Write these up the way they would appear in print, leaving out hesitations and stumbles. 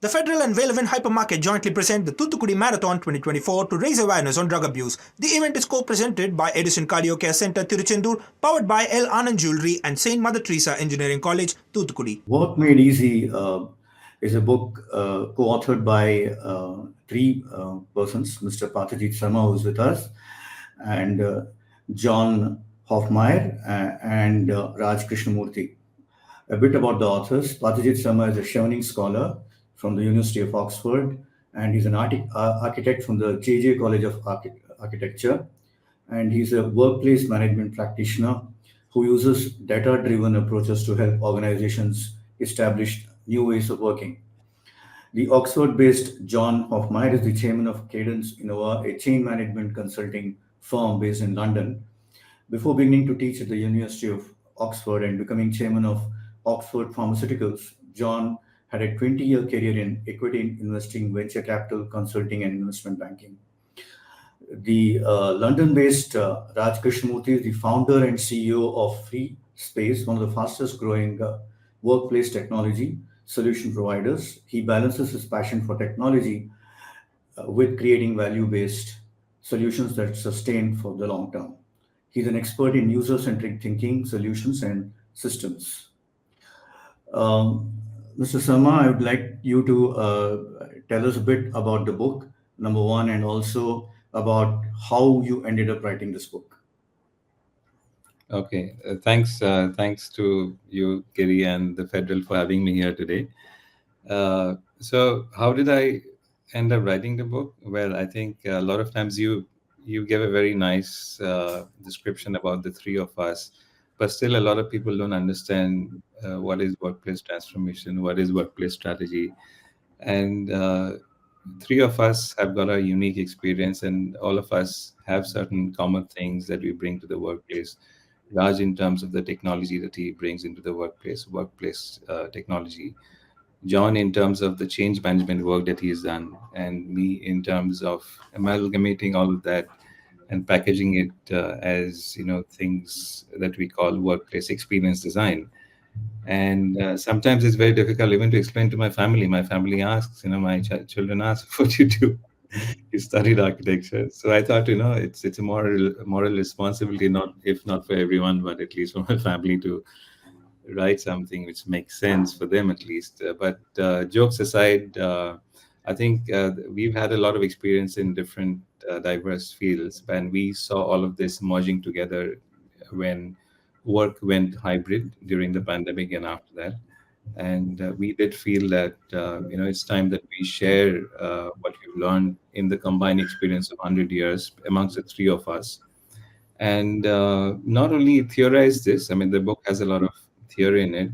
The Federal and Velevin Hypermarket jointly present the Thoothukudi Marathon 2024 to raise awareness on drug abuse. The event is co-presented by Edison Cardio Care Center, Tiruchendur, powered by L. Anand Jewelry and St. Mother Teresa Engineering College, Thoothukudi. Work Made Easy is a book co-authored by three persons, Mr. Parthajeet Sharma, who's with us, and John Hoffmeyer and Raj Krishnamurthy. A bit about the authors. Parthajeet Sharma is a Chevening scholar from the University of Oxford, and he's an architect from the J.J. College of Architecture, and he's a workplace management practitioner who uses data-driven approaches to help organizations establish new ways of working. The Oxford-based John Hoffmeyer is the chairman of Cadence Innova, a chain management consulting firm based in London. Before beginning to teach at the University of Oxford and becoming chairman of Oxford Pharmaceuticals, John had a 20-year career in equity investing, venture capital, consulting, and investment banking. The London-based Raj Krishnamurthy is the founder and CEO of Free Space, one of the fastest-growing workplace technology solution providers. He balances his passion for technology with creating value-based solutions that sustain for the long term. He's an expert in user-centric thinking, solutions, and systems. Mr. Sharma, I would like you to tell us a bit about the book, number one, and also about how you ended up writing this book. Okay, thanks to you, Giri, and the Federal for having me here today. So, how did I end up writing the book? Well, I think a lot of times you gave a very nice description about the three of us, but still a lot of people don't understand what is workplace transformation, what is workplace strategy, and three of us have got a unique experience, and all of us have certain common things that we bring to the workplace. Raj, in terms of the technology that he brings into the workplace technology. John, in terms of the change management work that he's done, and me, in terms of amalgamating all of that and packaging it as things that we call workplace experience design. And sometimes it's very difficult even to explain to my family. My family asks, my children ask, "What you do?" You studied architecture, so I thought, it's a moral responsibility, not if not for everyone, but at least for my family to write something which makes sense for them at least. But jokes aside, I think we've had a lot of experience in different diverse fields, and we saw all of this merging together when work went hybrid during the pandemic and after that. And we did feel that it's time that we share what we've learned in the combined experience of 100 years amongst the three of us, and not only theorize this. I mean, the book has a lot of theory in it,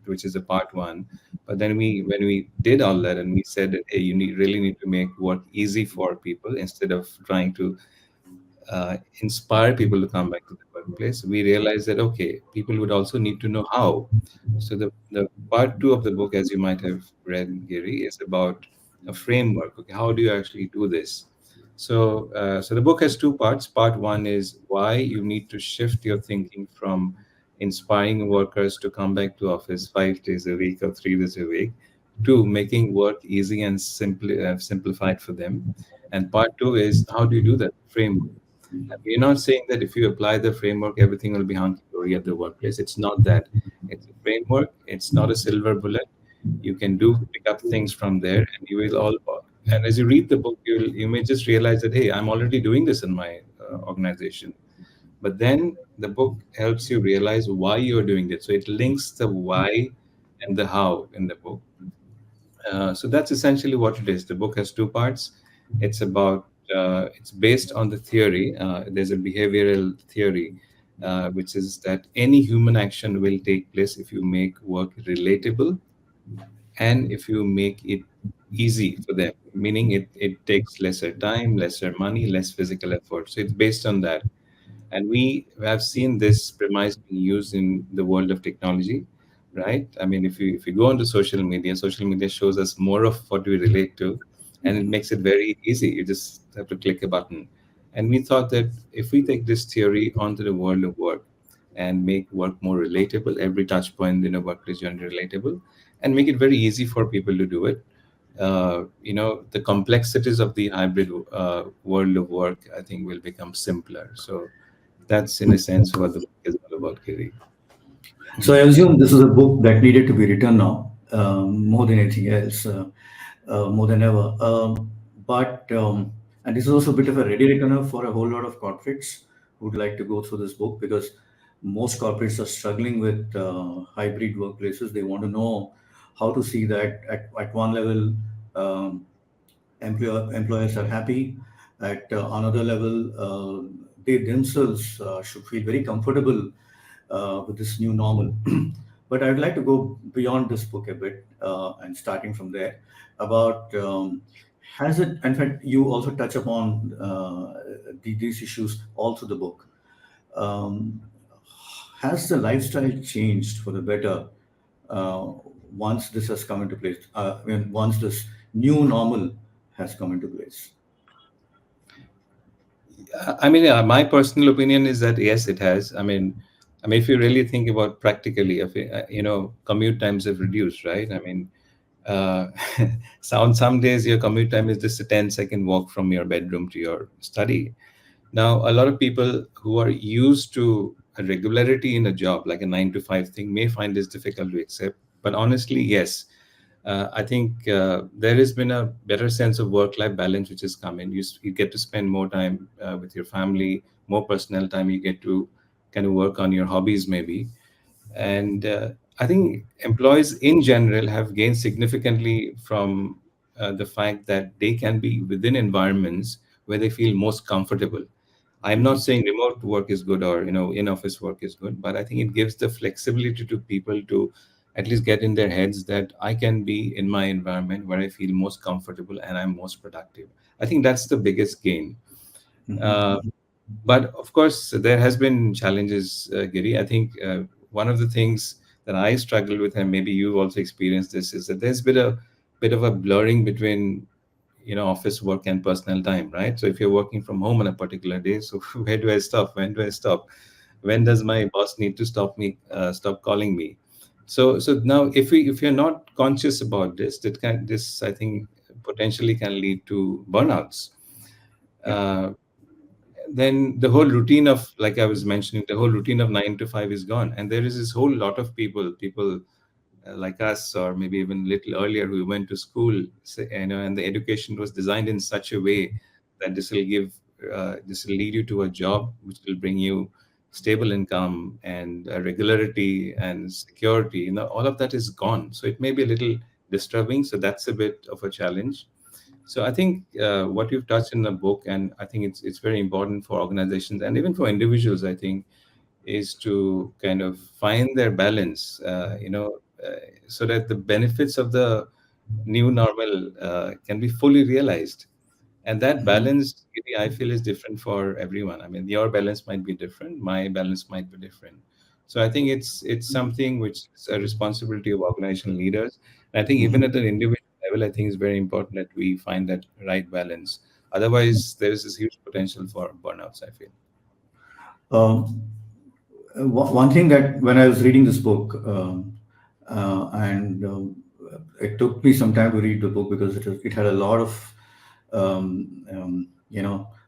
which is a part one. But then when we did all that, and we said that, hey, really need to make work easy for people instead of trying to inspire people to come back to the workplace, we realized that, okay, people would also need to know how. So the part two of the book, as you might have read, Giri, is about a framework. Okay, how do you actually do this? So the book has two parts. Part one is why you need to shift your thinking from inspiring workers to come back to office 5 days a week or 3 days a week to making work easy and simplified for them. And part two is how do you do that framework? And we're not saying that if you apply the framework, everything will be hunky dory at the workplace. It's not that. It's a framework. It's not a silver bullet. You can pick up things from there, and you will all work. And as you read the book, you may just realize that, hey, I'm already doing this in my organization. But then the book helps you realize why you're doing it. So it links the why and the how in the book. So that's essentially what it is. The book has two parts. It's based on the theory. There's a behavioral theory, which is that any human action will take place if you make work relatable and if you make it easy for them, meaning it takes lesser time, lesser money, less physical effort. So it's based on that. And we have seen this premise being used in the world of technology, right? I mean, if you go onto social media shows us more of what we relate to, and it makes it very easy. You just have to click a button. And we thought that if we take this theory onto the world of work and make work more relatable, every touch point in a workplace journey relatable, and make it very easy for people to do it, the complexities of the hybrid world of work, I think, will become simpler. So that's in a sense what the book is all about, Giri. So I assume this is a book that needed to be written now, more than anything else, more than ever. But and this is also a bit of a ready reckoner for a whole lot of corporates who would like to go through this book, because most corporates are struggling with hybrid workplaces. They want to know how to see that at one level, um, employers are happy. At another level, they themselves should feel very comfortable with this new normal. But I'd like to go beyond this book a bit, and starting from there about, has it, in fact, you also touch upon these issues all through the book. Um, has the lifestyle changed for the better uh, once this has come into place? Once this new normal has come into place. I mean, my personal opinion is that yes, it has. I mean, if you really think about practically, if commute times have reduced, right? I mean, uh, so on some days your commute time is just a 10-second walk from your bedroom to your study. Now, a lot of people who are used to a regularity in a job, like a 9 to 5 thing, may find this difficult to accept. But honestly, yes, I think there has been a better sense of work-life balance which has come in. You get to spend more time with your family, more personal time. You get to kind of work on your hobbies, maybe. And I think employees in general have gained significantly from the fact that they can be within environments where they feel most comfortable. I'm not saying remote work is good or in-office work is good, but I think it gives the flexibility to people to at least get in their heads that I can be in my environment where I feel most comfortable and I'm most productive. I think that's the biggest gain. Uh, Mhm. but of course, there has been challenges, Giri. I think one of the things that I struggle with, and maybe you've also experienced this, is that there's been a bit of a blurring between office work and personal time, right? So if you're working from home on a particular day, so where do I stop? When do I stop? When does my boss need to stop me, stop calling me? So now, if you're not conscious about this, this I think potentially can lead to burnouts. Yeah. Uh, then the whole routine of, like I was mentioning, the whole routine of 9 to 5 is gone, and there is this whole lot of people like us, or maybe even a little earlier, who went to school, and the education was designed in such a way that this will lead you to a job which will bring you stable income and regularity and security. All of that is gone. So it may be a little disturbing. So that's a bit of a challenge. So I think what you've touched in the book, and I think it's very important for organizations and even for individuals, I think, is to kind of find their balance, so that the benefits of the new normal can be fully realized. And that Mhm. balance, really, I feel, is different for everyone. I mean, your balance might be different, my balance might be different. So I think it's something which is a responsibility of organization leaders. And I think even Mhm. at an individual level, I think it's very important that we find that right balance. Otherwise, there is this huge potential for burnouts, I feel. Um, one thing that when I was reading this book, and it took me some time to read the book because it had a lot of,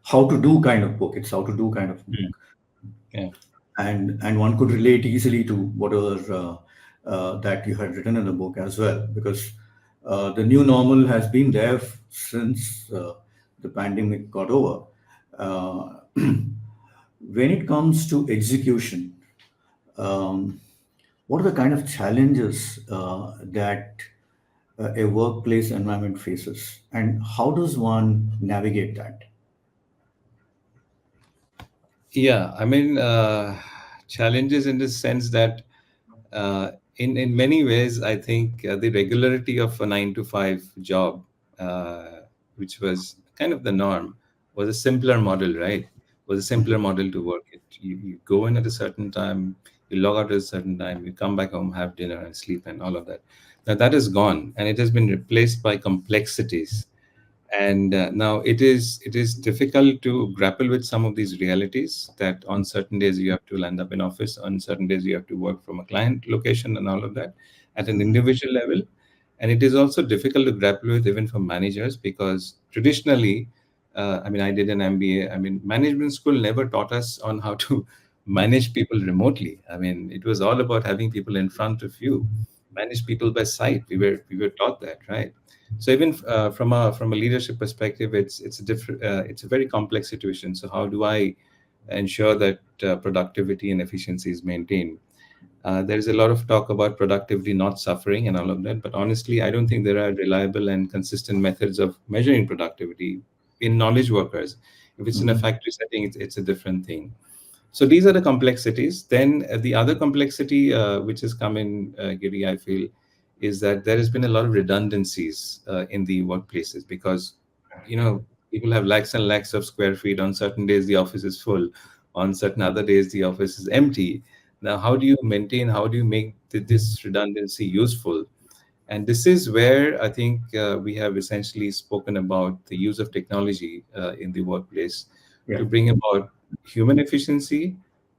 how to do kind of book. It's how to do kind of Mm. book, Yeah. and one could relate easily to whatever that you had written in the book as well, because the new normal has been there since the pandemic got over. Uh, when it comes to execution, um, what are the kind of challenges that a workplace environment faces, and how does one navigate that? Yeah, I mean, challenges in the sense that, in many ways, I think the regularity of a 9 to 5 job, which was kind of the norm, was a simpler model, right? Was a simpler model to work it. You go in at a certain time, you log out at a certain time, you come back home, have dinner, and sleep, and all of that. Now that is gone, and it has been replaced by complexities. And now it is difficult to grapple with some of these realities, that on certain days you have to land up in office, on certain days you have to work from a client location, and all of that at an individual level. And it is also difficult to grapple with even for managers, because traditionally, I mean, I did an MBA. I mean, management school never taught us on how to manage people remotely. I mean, it was all about having people in front of you, manage people by sight. We were taught that, right? So even from a leadership perspective, it's a different, it's a very complex situation. So how do I ensure that productivity and efficiency is maintained? There is a lot of talk about productivity not suffering and all of that, but honestly, I don't think there are reliable and consistent methods of measuring productivity in knowledge workers. If it's in a Mhm. factory setting, it's a different thing. So these are the complexities. Then the other complexity which has come in, Giri, I feel, is that there has been a lot of redundancies in the workplaces, because people have lakhs and lakhs of square feet. On certain days, the office is full. On certain other days, the office is empty. Now, how do you maintain? How do you make this redundancy useful? And this is where I think we have essentially spoken about the use of technology in the workplace Yeah. to bring about human efficiency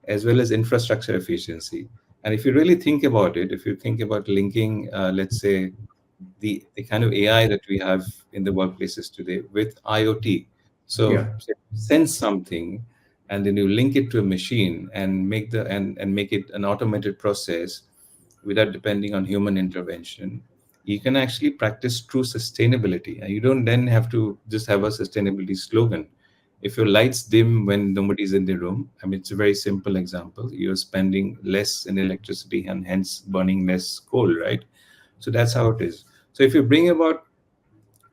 as well as infrastructure efficiency. And if you really think about it, if you think about linking, let's say, the kind of AI that we have in the workplaces today with IoT, Yeah. so sense something and then you link it to a machine and make it an automated process without depending on human intervention, you can actually practice true sustainability. And you don't then have to just have a sustainability slogan. If your lights dim when nobody's in the room, I mean, it's a very simple example. You're spending less in electricity and hence burning less coal, right? So that's how it is. So if you bring about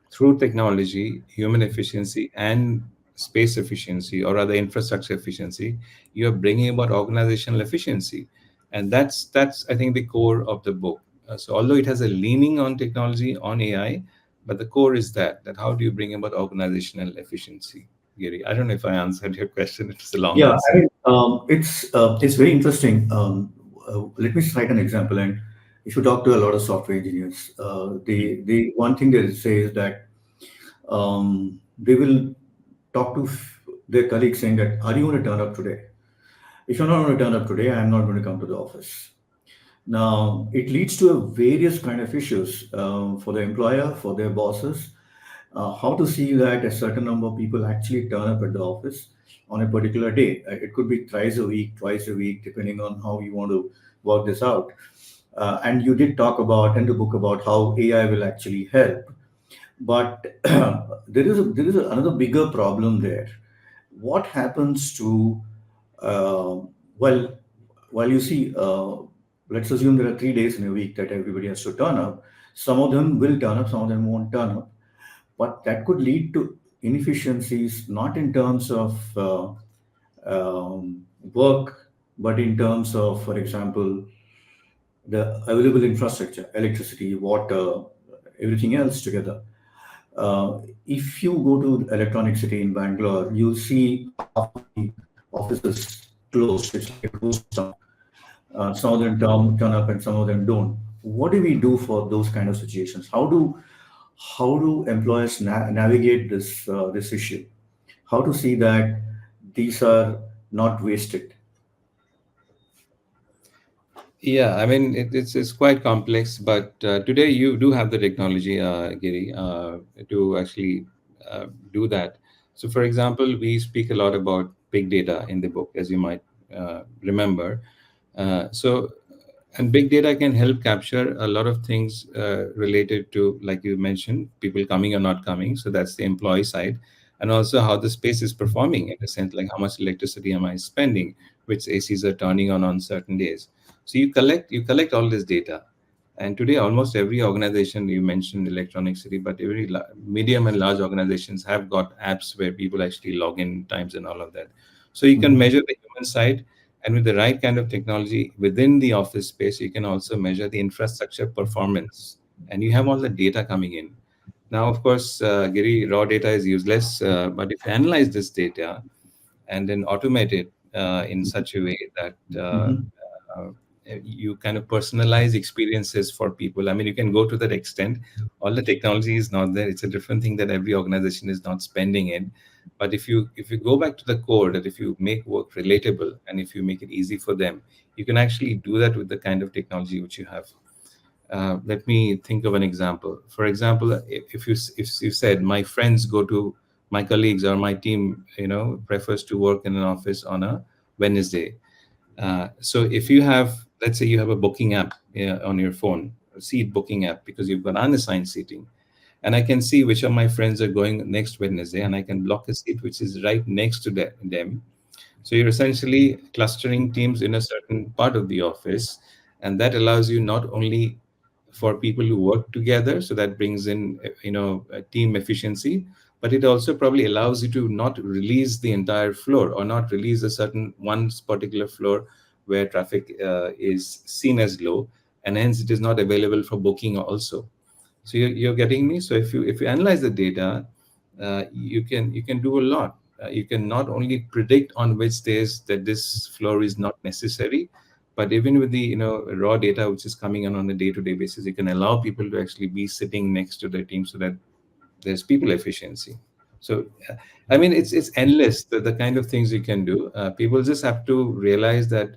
through technology, human efficiency and space efficiency, or rather infrastructure efficiency, you are bringing about organizational efficiency, and that's I think the core of the book. So although it has a leaning on technology, on AI, but the core is that how do you bring about organizational efficiency? Giri, I don't know if I answered your question. It was a long Yeah, I answer. mean, it's very interesting. Let me cite an example. And if you talk to a lot of software engineers, the one thing they say is that they will talk to their colleagues saying that, "Are you going to turn up today? If you're not going to turn up today, I am not going to come to the office." Now, it leads to a various kind of issues for the employer, for their bosses, how to see that a certain number of people actually turn up at the office on a particular day. It could be thrice a week, twice a week, depending on how you want to work this out. And you did talk about in the book about how AI will actually help, but there is another bigger problem there. What happens to uh, well, while you see, let's assume there are 3 days in a week that everybody has to turn up. Some of them will turn up, some of them won't turn up, but that could lead to inefficiencies, not in terms of work, but in terms of, for example, the available infrastructure, electricity, water, everything else together. If you go to Electronic City in Bangalore, you'll see half of the offices closed. It's like a ghost town. Some of them turn up and some of them don't. What do we do for those kind of situations? How do employers navigate this issue? How to see that these are not wasted? Yeah, I mean, it's quite complex, but today you do have the technology, Giri, to actually do that. So, for example, we speak a lot about big data in the book, as you might remember. So, and big data can help capture a lot of things related to, like you mentioned, people coming or not coming. So that's the employee side, and also how the space is performing in a sense, like how much electricity am I spending, which ACs are turning on certain days. So you collect all this data, and today almost every organization, you mentioned Electronic City, but every medium and large organizations have got apps where people actually log in times and all of that. So you can Mhm. measure the human side, and with the right kind of technology within the office space, you can also measure the infrastructure performance, and you have all the data coming in. Now, of course, Giri, raw data is useless, but if you analyze this data and then automate it in such a way that Mhm. uh, you kind of personalize experiences for people. I mean, you can go to that extent. All the technology is not there. It's a different thing that every organization is not spending in. But if you go back to the core, that if you make work relatable and if you make it easy for them, you can actually do that with the kind of technology which you have. Let me think of an example. For example, if you said my friends go to my colleagues or my team, prefers to work in an office on a Wednesday. So if you have, let's say you have a booking app on your phone, a seat booking app, because you've got unassigned seating, and I can see which of my friends are going next Wednesday, and I can block a seat which is right next to them. So you're essentially clustering teams in a certain part of the office, and that allows you not only for people who work together, so that brings in team efficiency, but it also probably allows you to not release the entire floor or not release a certain one particular floor where traffic is seen as low, and hence it is not available for booking also. So you're getting me. So if you analyze the data, you can do a lot. You can not only predict on which days that this floor is not necessary, but even with the raw data which is coming in on a day-to-day basis, you can allow people to actually be sitting next to their team so that there's people efficiency. So I mean, it's endless, the kind of things you can do. People just have to realize that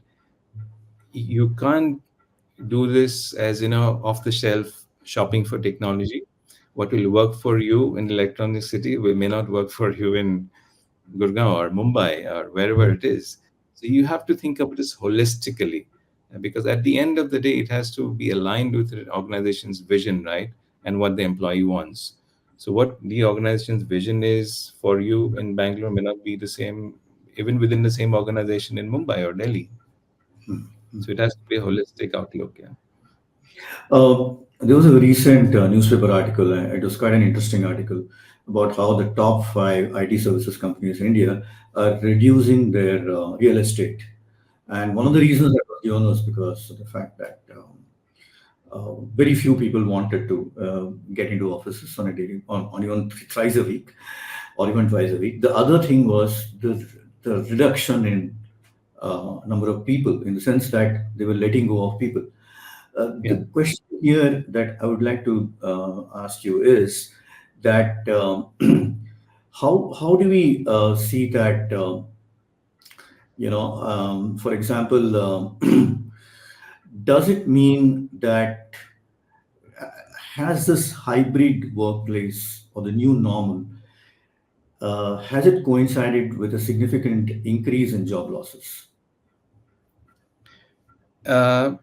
you can't do this as off the shelf shopping for technology. What will work for you in electronic city may not work for you in Gurgaon or Mumbai or wherever it is. So you have to think of this holistically, because at the end of the day, it has to be aligned with the organization's vision, right? And what the employee wants. So what the organization's vision is for you in Bangalore may not be the same even within the same organization in Mumbai or Delhi. So it has to be a holistic outlook. Yeah. There was a recent newspaper article, it was quite an interesting article about how the top five IT services companies in India are reducing their real estate. And one of the reasons that was given was because of the fact that very few people wanted to get into offices on a daily, on even thrice a week or even twice a week. The other thing was the reduction in number of people, in the sense that they were letting go of people. Yeah. The question here that I would like to ask you is that how do we see that for example, does it mean that has this hybrid workplace or the new normal has it coincided with a significant increase in job losses? Uh,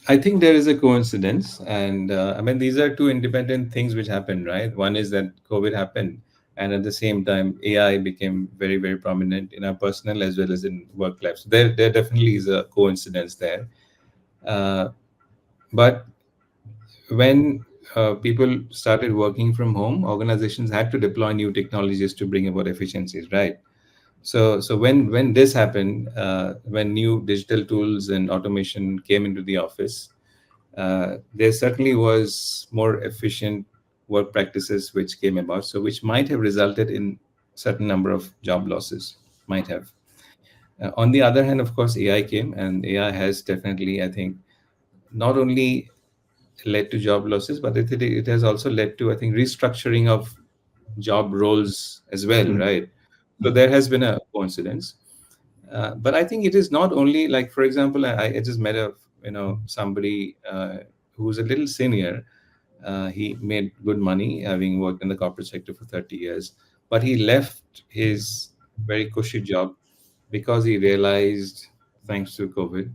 I think there is a coincidence, and I mean these are two independent things which happened, right? One is that COVID happened, and at the same time AI became very, very prominent in our personal as well as in work life. So there definitely is a coincidence there. Uh, but when people started working from home, organizations had to deploy new technologies to bring about efficiencies, right? So when this happened, when new digital tools and automation came into the office, there certainly was more efficient work practices which came about, so which might have resulted in certain number of job losses, might have. On the other hand, of course, AI came, and AI has definitely, I think, not only led to job losses, but it has also led to, I think, restructuring of job roles as well, Mm, right? So there has been a coincidence. But I think it is not only, like, for example, I just met somebody who's a little senior. He made good money having worked in the corporate sector for 30 years, but he left his very cushy job because he realized, thanks to COVID,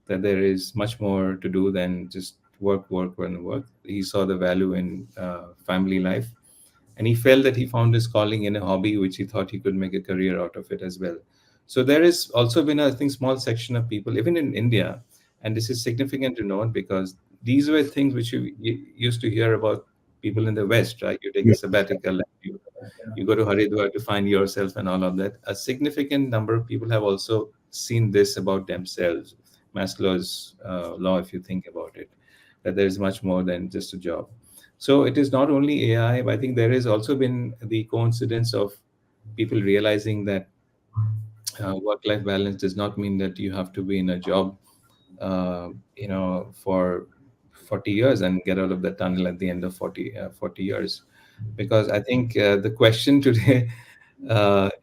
that there is much more to do than just work, work, and work. He saw the value in family life, and he felt that he found his calling in a hobby which he thought he could make a career out of it as well. So there has also been, I think, small section of people even in India, and this is significant to note because these were things which you used to hear about people in the West, right? You take a yeah. sabbatical and you go to Haridwar to find yourself and all of that. A significant number of people have also seen this about themselves. Maslow's law, if you think about it, that there is much more than just a job. So it is not only AI, but I think there has also been the coincidence of people realizing that work-life balance does not mean that you have to be in a job, for 40 years and get out of the tunnel at the end of 40 years. Because I think the question today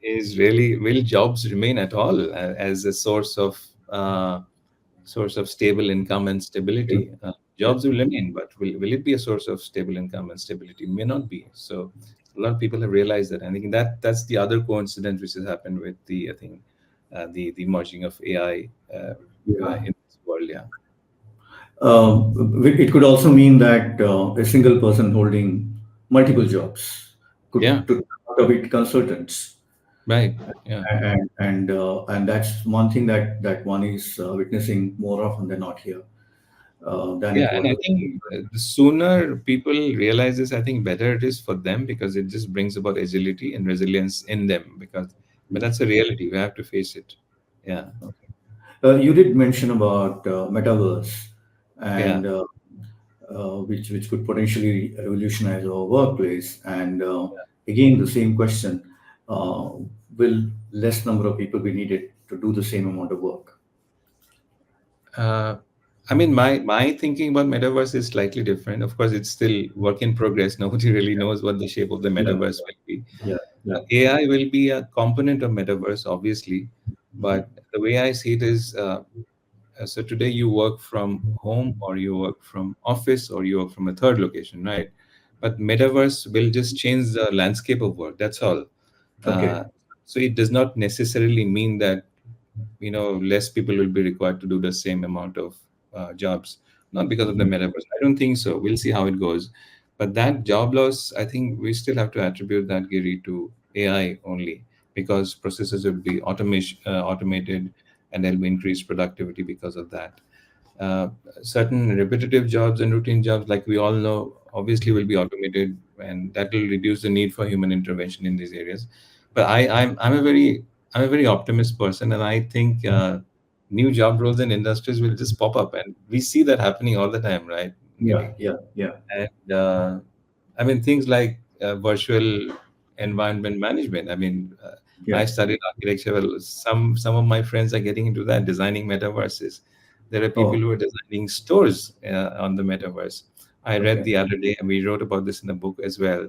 is really, will jobs remain at all as a source of stable income and stability? Jobs will remain, but will it be a source of stable income and stability? May not be. So a lot of people have realized that. And I think that's the other coincidence which has happened with I think, the merging of AI Yeah. in this world. Yeah. It could also mean that a single person holding multiple jobs Yeah. could to out of it consultants, Right. Yeah. and that's one thing that one is witnessing more often than not here than Yeah, it and was. I think the sooner people realize this, I think better it is for them because it just brings about agility and resilience in them. But that's a reality. We have to face it. Yeah, You did mention about metaverse yeah. and which could potentially revolutionize our workplace. And again, the same question: uh, will less number of people be needed to do the same amount of work? Uh, I mean, my thinking about metaverse is slightly different. Of course, it's still work in progress. Nobody really knows what the shape of the Yeah, metaverse will be. yeah, yeah. AI will be a component of metaverse, obviously, but the way I see it is. So today you work from home or you work from office or you work from a third location, right? But metaverse will just change the landscape of work. That's all. Okay. Uh, so it does not necessarily mean that less people will be required to do the same amount of jobs, not because of the metaverse. I don't think so. We'll see how it goes. But that job loss, I think we still have to attribute that, Giri, to AI only, because processes will be automated, and there'll be increased productivity because of that. uh, Certain repetitive jobs and routine jobs, like we all know, obviously will be automated, and that will reduce the need for human intervention in these areas. But I'm a very optimist person, and I think new job roles and industries will just pop up, and we see that happening all the time, right, Yeah, Giri? yeah, yeah, And I mean, things like virtual environment management. I mean, yeah. I studied architecture. Well, some of my friends are getting into that, designing metaverses. There are people Oh, who are designing stores on the metaverse. I read okay. the other day, and we wrote about this in the book as well,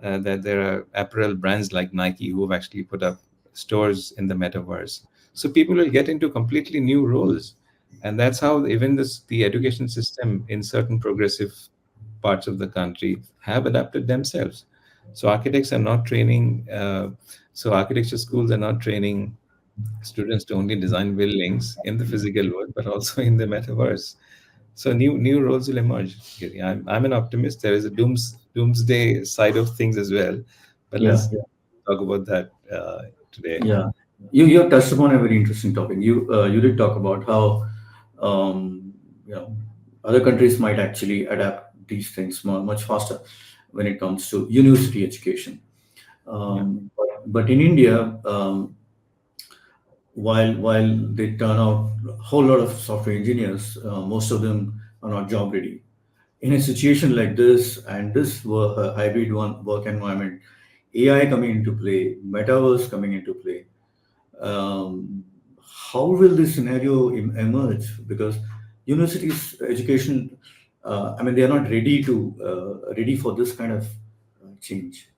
that there are apparel brands like Nike who have actually put up stores in the metaverse. So people will get into completely new roles, and that's how even the education system in certain progressive parts of the country have adapted themselves. So architects are not training. So architecture schools are not training students to only design buildings in the physical world, but also in the metaverse. So new roles will emerge. Giri. I'm an optimist. There is a doomsday side of things as well, but Yeah, let's talk about that today. yeah. You have touched upon a very interesting topic. You did talk about how um, you know other countries might actually adapt these things much faster when it comes to university education. Yeah. But in India, while they turn out a whole lot of software engineers, most of them are not job ready. In a situation like this and this hybrid work environment, AI coming into play, metaverse coming into play, um, how will this scenario emerge? Because universities education, I mean, they are not ready for this kind of change.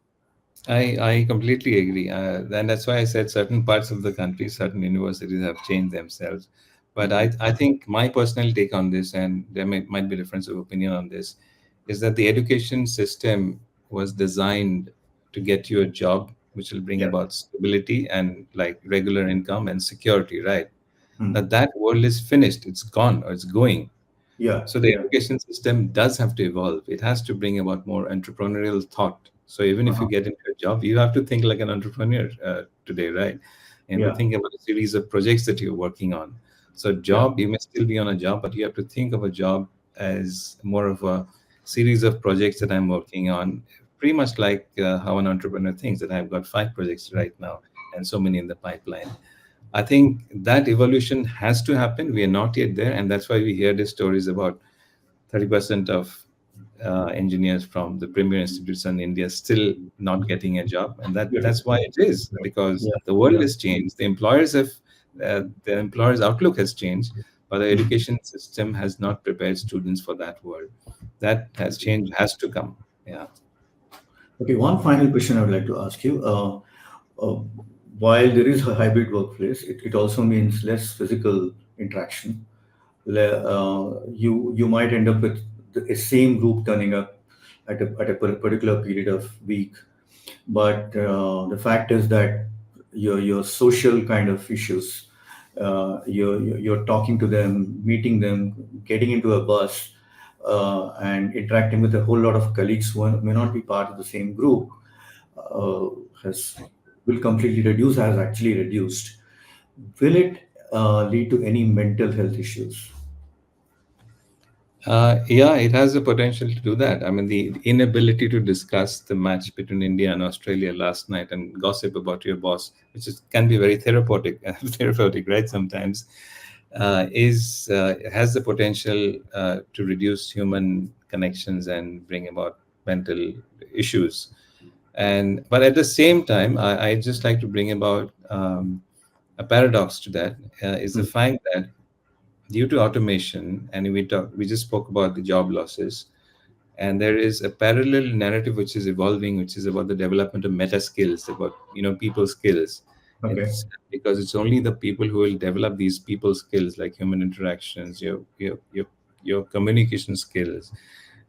I completely agree, and that's why I said certain parts of the country, certain universities have changed themselves. But I think my personal take on this, and there might be difference of opinion on this, is that the education system was designed to get you a job, which will bring Yeah. about stability and like regular income and security, right? Now Hmm. that world is finished; it's gone or it's going. Yeah. So the Yeah. education system does have to evolve. It has to bring about more entrepreneurial thought. So even if you Uh-huh. get into a job, you have to think like an entrepreneur today, right? And to Yeah. think about a series of projects that you're working on. So Yeah. job, you may still be on a job, but you have to think of a job as more of a series of projects that I'm working on. Pretty much like how an entrepreneur thinks that I've got 5 projects right now and so many in the pipeline. I think that evolution has to happen. We are not yet there, and that's why we hear these stories about 30% of engineers from the premier institutes in India still not getting a job, and Good. that's why it is because Yeah. the world Yeah. has changed. The employers' outlook has changed, but the Mhm. education system has not prepared students for that world. That has changed, has to come. Yeah. Okay. One final question I would like to ask you. Uh, while there is a hybrid workplace, it also means less physical interaction. you might end up with the same group turning up at a particular period of week. But the fact is that your social kind of issues, you're talking to them, meeting them, getting into a bus, and interacting with a whole lot of colleagues who may not be part of the same group, uh, has will completely reduce, has actually reduced. Will it lead to any mental health issues? Yeah, it has the potential to do that. I mean, the inability to discuss the match between India and Australia last night and gossip about your boss, which can be very therapeutic, therapeutic, right? Sometimes, is has the potential to reduce human connections and bring about mental issues. And but at the same time, I just like to bring about a paradox to that, is the Mm. fact that due to automation, and we just spoke about the job losses, and there is a parallel narrative which is evolving, which is about the development of meta skills, about people skills. Okay. It's because it's only the people who will develop these people skills, like human interactions, your communication skills,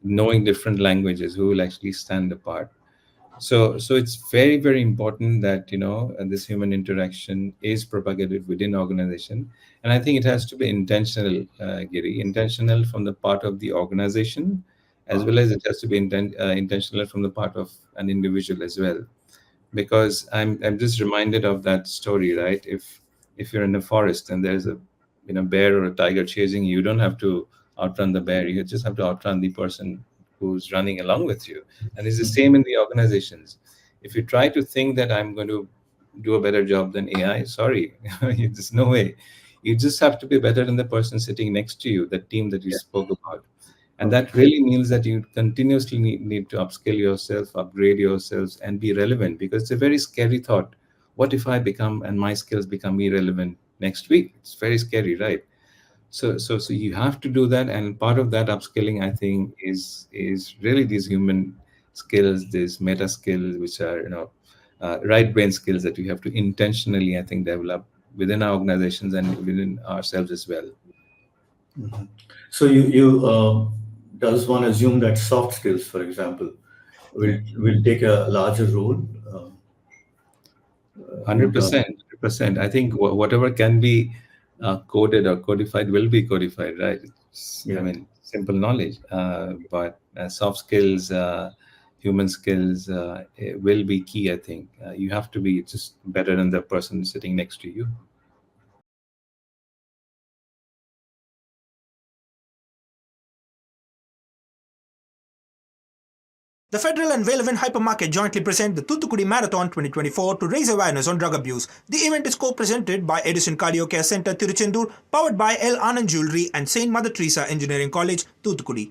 knowing different languages, who will actually stand apart. So it's very, very important that this human interaction is propagated within organization, and I think it has to be intentional, Giri, intentional from the part of the organization, as well as it has to be intentional from the part of an individual as well. Because I'm just reminded of that story, right? If you're in a forest and there's a bear or a tiger chasing you, you don't have to outrun the bear. You just have to outrun the person who's running along with you. And it's the same in the organizations. If you try to think that I'm going to do a better job than AI, sorry, there's no way. You just have to be better than the person sitting next to you, the team that you Yeah. spoke about. And Okay. that really means that you continuously need to upskill yourself, upgrade yourselves, and be relevant, because it's a very scary thought. What if I become and my skills become irrelevant next week? It's very scary, right? So you have to do that, and part of that upskilling, I think, is really these human skills, these meta skills, which are right brain skills that we have to intentionally, I think, develop within our organizations and within ourselves as well. Mhm. So you does one assume that soft skills, for example, Yeah. will take a larger role in terms? 100%, 100%. I think whatever can be coded or codified will be codified, right? I Yeah. mean, simple knowledge, but soft skills, human skills, will be key. I think you have to be just better than the person sitting next to you. The Federal and Velvin Hypermarket jointly present the Thuthukudi Marathon 2024 to raise awareness on drug abuse. The event is co-presented by Edison Cardio Care Center, Tiruchendur, powered by L. Anand Jewelry and Saint Mother Teresa Engineering College, Thuthukudi.